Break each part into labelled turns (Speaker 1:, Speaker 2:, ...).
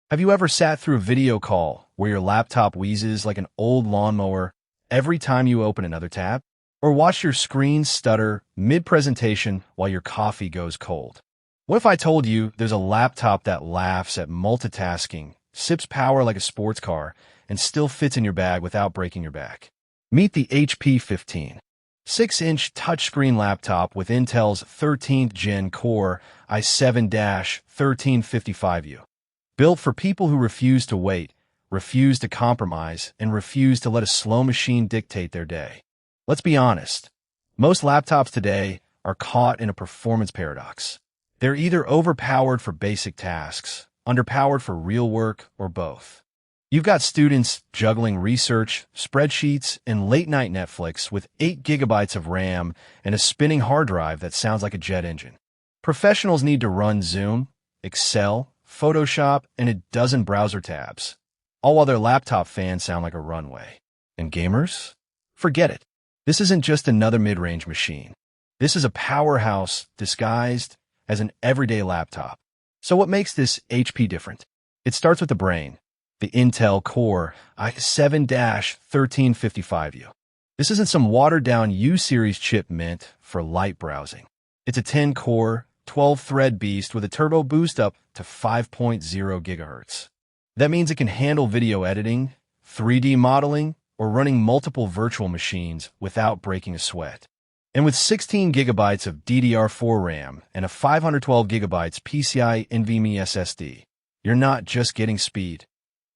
Speaker 1: Have you ever sat through a video call where your laptop wheezes like an old lawnmower every time you open another tab? Or watch your screen stutter mid-presentation while your coffee goes cold? What if I told you there's a laptop that laughs at multitasking, sips power like a sports car, and still fits in your bag without breaking your back? Meet the HP 15. 6-inch touchscreen laptop with Intel's 13th Gen Core i7-1355U. Built for people who refuse to wait, refuse to compromise, and refuse to let a slow machine dictate their day. Let's be honest. Most laptops today are caught in a performance paradox. They're either overpowered for basic tasks, underpowered for real work, or both. You've got students juggling research, spreadsheets, and late-night Netflix with 8 gigabytes of RAM and a spinning hard drive that sounds like a jet engine. Professionals need to run Zoom, Excel, Photoshop, and a dozen browser tabs, all while their laptop fans sound like a runway. And gamers? Forget it. This isn't just another mid-range machine. This is a powerhouse disguised as an everyday laptop. So what makes this HP different? It starts with the brain, the Intel Core i7-1355U. This isn't some watered-down U-series chip meant for light browsing. It's a 10-core, 12-thread beast with a turbo boost up to 5.0 gigahertz. That means it can handle video editing, 3D modeling, or running multiple virtual machines without breaking a sweat. And with 16 gigabytes of DDR4 RAM and a 512 gigabytes PCI NVMe SSD, you're not just getting speed,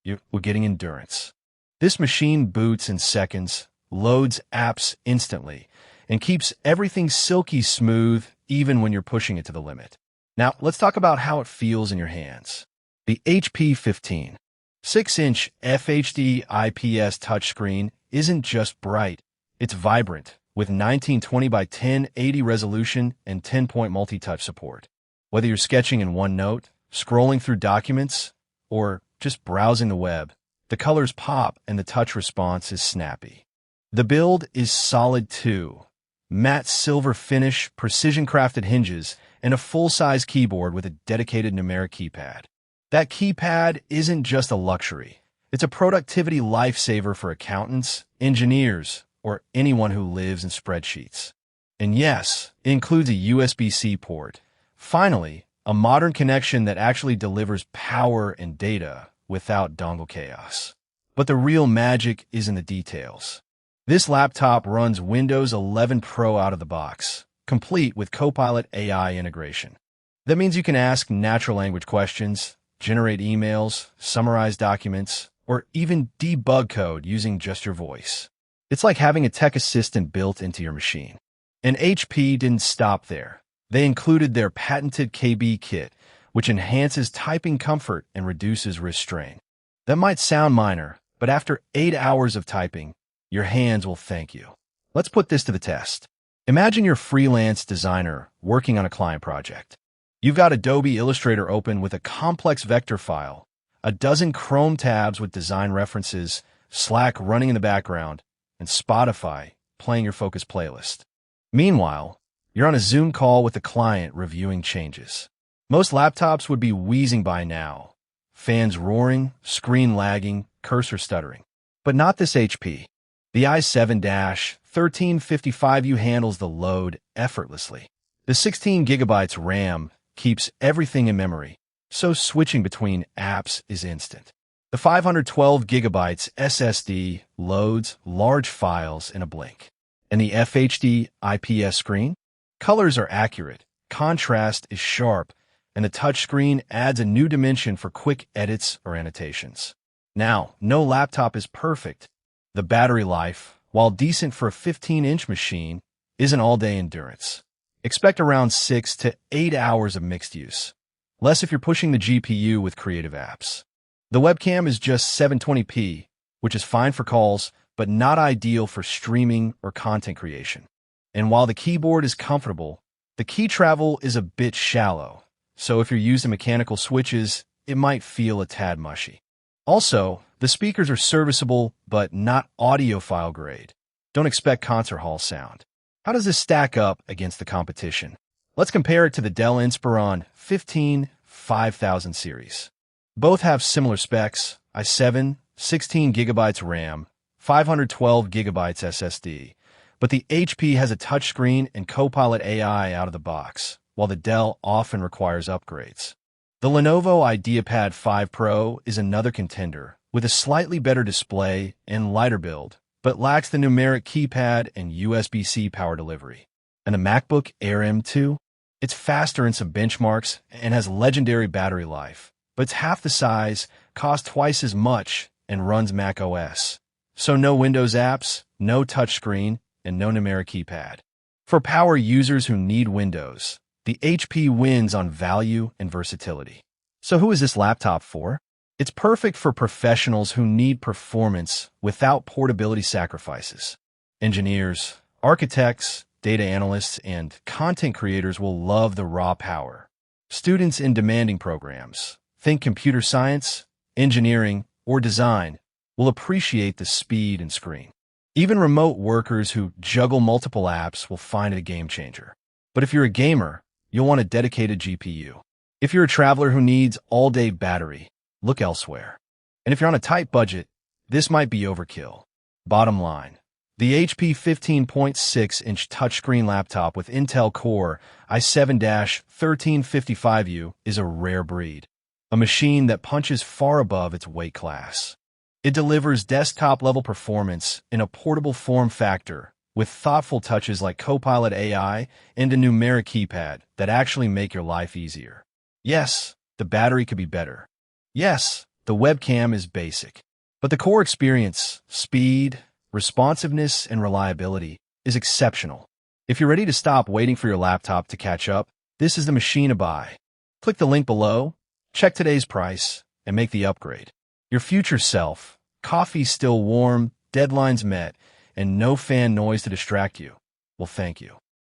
Speaker 1: we're getting endurance. This machine boots in seconds, loads apps instantly, and keeps everything silky smooth even when you're pushing it to the limit. Now, let's talk about how it feels in your hands. The HP 15. 6-inch FHD IPS touchscreen isn't just bright, it's vibrant, with 1920 by 1080 resolution and 10-point multi-touch support. Whether you're sketching in OneNote, scrolling through documents, or just browsing the web, the colors pop and the touch response is snappy. The build is solid too. Matte silver finish, precision-crafted hinges, and a full-size keyboard with a dedicated numeric keypad. That keypad isn't just a luxury. It's a productivity lifesaver for accountants, engineers, or anyone who lives in spreadsheets. And yes, it includes a USB-C port. Finally, a modern connection that actually delivers power and data without dongle chaos. But the real magic is in the details. This laptop runs Windows 11 Pro out of the box, complete with Copilot AI integration. That means you can ask natural language questions, generate emails, summarize documents, or even debug code using just your voice. It's like having a tech assistant built into your machine. And HP didn't stop there. They included their patented KB kit, which enhances typing comfort and reduces wrist strain. That might sound minor, but after 8 hours of typing, your hands will thank you. Let's put this to the test. Imagine you're a freelance designer working on a client project. You've got Adobe Illustrator open with a complex vector file, a dozen Chrome tabs with design references, Slack running in the background, and Spotify playing your focus playlist. Meanwhile, you're on a Zoom call with the client reviewing changes. Most laptops would be wheezing by now, fans roaring, screen lagging, cursor stuttering. But not this HP. The i7-1355U handles the load effortlessly. The 16 gigabytes RAM keeps everything in memory, so switching between apps is instant. The 512 gigabytes SSD loads large files in a blink. And the FHD IPS screen? Colors are accurate, contrast is sharp, and the touchscreen adds a new dimension for quick edits or annotations. Now, no laptop is perfect. The battery life, while decent for a 15-inch machine, isn't all-day endurance. Expect around 6 to 8 hours of mixed use. Less if you're pushing the GPU with creative apps. The webcam is just 720p, which is fine for calls, but not ideal for streaming or content creation. And while the keyboard is comfortable, the key travel is a bit shallow, so if you're using mechanical switches, it might feel a tad mushy. Also, the speakers are serviceable, but not audiophile grade. Don't expect concert hall sound. How does this stack up against the competition? Let's compare it to the Dell Inspiron 15 5000 series. Both have similar specs: i7, 16GB RAM, 512GB SSD. But the HP has a touchscreen and Copilot AI out of the box, while the Dell often requires upgrades. The Lenovo IdeaPad 5 Pro is another contender, with a slightly better display and lighter build, but lacks the numeric keypad and USB-C power delivery. And the MacBook Air M2? It's faster in some benchmarks and has legendary battery life, but it's half the size, costs twice as much, and runs Mac OS. So no Windows apps, no touchscreen, and no numeric keypad. For power users who need Windows, the HP wins on value and versatility. So who is this laptop for? It's perfect for professionals who need performance without portability sacrifices. Engineers, architects, data analysts, and content creators will love the raw power. Students in demanding programs, think computer science, engineering, or design, will appreciate the speed and screen. Even remote workers who juggle multiple apps will find it a game changer. But if you're a gamer, you'll want a dedicated GPU. If you're a traveler who needs all-day battery, look elsewhere. And if you're on a tight budget, this might be overkill. Bottom line, the HP 15.6-inch touchscreen laptop with Intel Core i7-1355U is a rare breed, a machine that punches far above its weight class. It delivers desktop-level performance in a portable form factor with thoughtful touches like Copilot AI and a numeric keypad that actually make your life easier. Yes, the battery could be better. Yes, the webcam is basic. But the core experience, speed, responsiveness, and reliability is exceptional. If you're ready to stop waiting for your laptop to catch up, this is the machine to buy. Click the link below, check today's price, and make the upgrade. Your future self, coffee still warm, deadlines met, and no fan noise to distract you. Well, thank you.